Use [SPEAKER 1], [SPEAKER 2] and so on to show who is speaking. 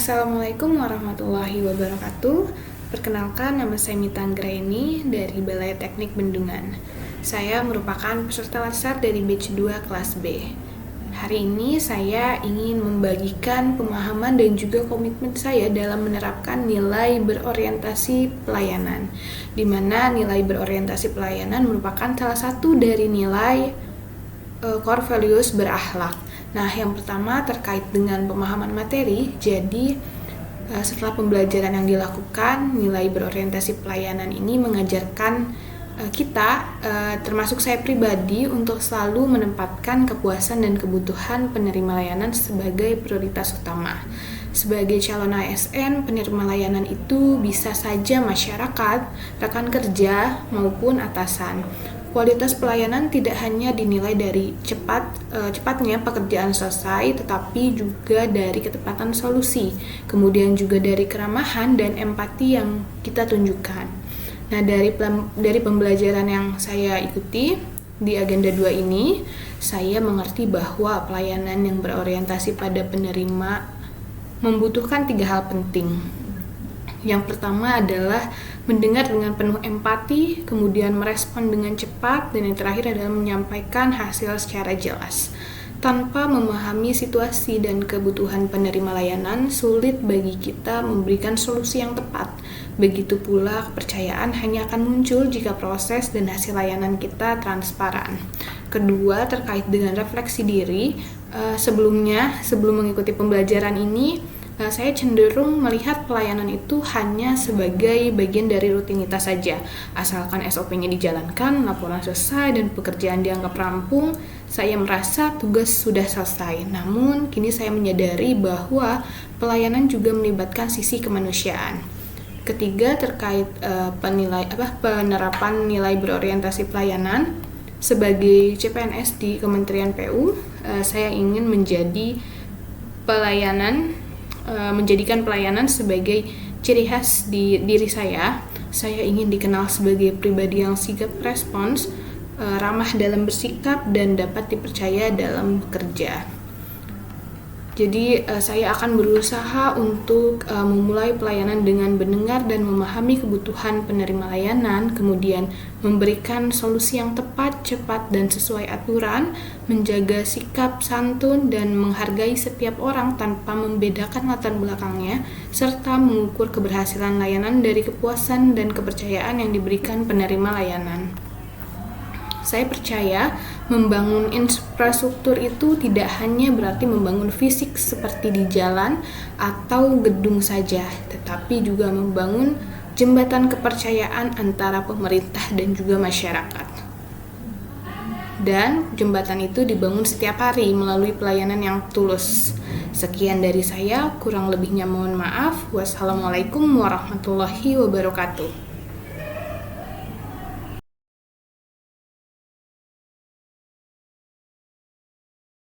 [SPEAKER 1] Assalamualaikum warahmatullahi wabarakatuh. Perkenalkan, nama saya Mita Anggraeni dari Balai Teknik Bendungan. Saya merupakan peserta latsar dari batch 2 kelas B. Hari ini saya ingin membagikan pemahaman dan juga komitmen saya dalam menerapkan nilai berorientasi pelayanan, di mana nilai berorientasi pelayanan merupakan salah satu dari nilai core values berakhlak. Nah, yang pertama terkait dengan pemahaman materi. Jadi, setelah pembelajaran yang dilakukan, nilai berorientasi pelayanan ini mengajarkan kita, termasuk saya pribadi, untuk selalu menempatkan kepuasan dan kebutuhan penerima layanan sebagai prioritas utama. Sebagai calon ASN, penerima layanan itu bisa saja masyarakat, rekan kerja, maupun atasan. Kualitas pelayanan tidak hanya dinilai dari cepatnya pekerjaan selesai, tetapi juga dari ketepatan solusi, kemudian juga dari keramahan dan empati yang kita tunjukkan. Nah, dari pembelajaran yang saya ikuti di agenda 2 ini, saya mengerti bahwa pelayanan yang berorientasi pada penerima membutuhkan 3 hal penting. Yang pertama adalah mendengar dengan penuh empati, kemudian merespon dengan cepat, dan yang terakhir adalah menyampaikan hasil secara jelas. Tanpa memahami situasi dan kebutuhan penerima layanan, sulit bagi kita memberikan solusi yang tepat. Begitu pula kepercayaan hanya akan muncul jika proses dan hasil layanan kita transparan. Kedua, terkait dengan refleksi diri, sebelum mengikuti pembelajaran ini, saya cenderung melihat pelayanan itu hanya sebagai bagian dari rutinitas saja. Asalkan SOP-nya dijalankan, laporan selesai, dan pekerjaan dianggap rampung, saya merasa tugas sudah selesai. Namun, kini saya menyadari bahwa pelayanan juga melibatkan sisi kemanusiaan. Ketiga, terkait penerapan nilai berorientasi pelayanan. Sebagai CPNS di Kementerian PU, saya ingin menjadikan pelayanan sebagai ciri khas di diri saya. Saya ingin dikenal sebagai pribadi yang sigap respons, ramah dalam bersikap, dan dapat dipercaya dalam bekerja. Jadi, saya akan berusaha untuk memulai pelayanan dengan mendengar dan memahami kebutuhan penerima layanan, kemudian memberikan solusi yang tepat, cepat, dan sesuai aturan, menjaga sikap santun dan menghargai setiap orang tanpa membedakan latar belakangnya, serta mengukur keberhasilan layanan dari kepuasan dan kepercayaan yang diberikan penerima layanan. Saya percaya membangun infrastruktur itu tidak hanya berarti membangun fisik seperti di jalan atau gedung saja, tetapi juga membangun jembatan kepercayaan antara pemerintah dan juga masyarakat. Dan jembatan itu dibangun setiap hari melalui pelayanan yang tulus. Sekian dari saya, kurang lebihnya mohon maaf. Wassalamualaikum warahmatullahi wabarakatuh.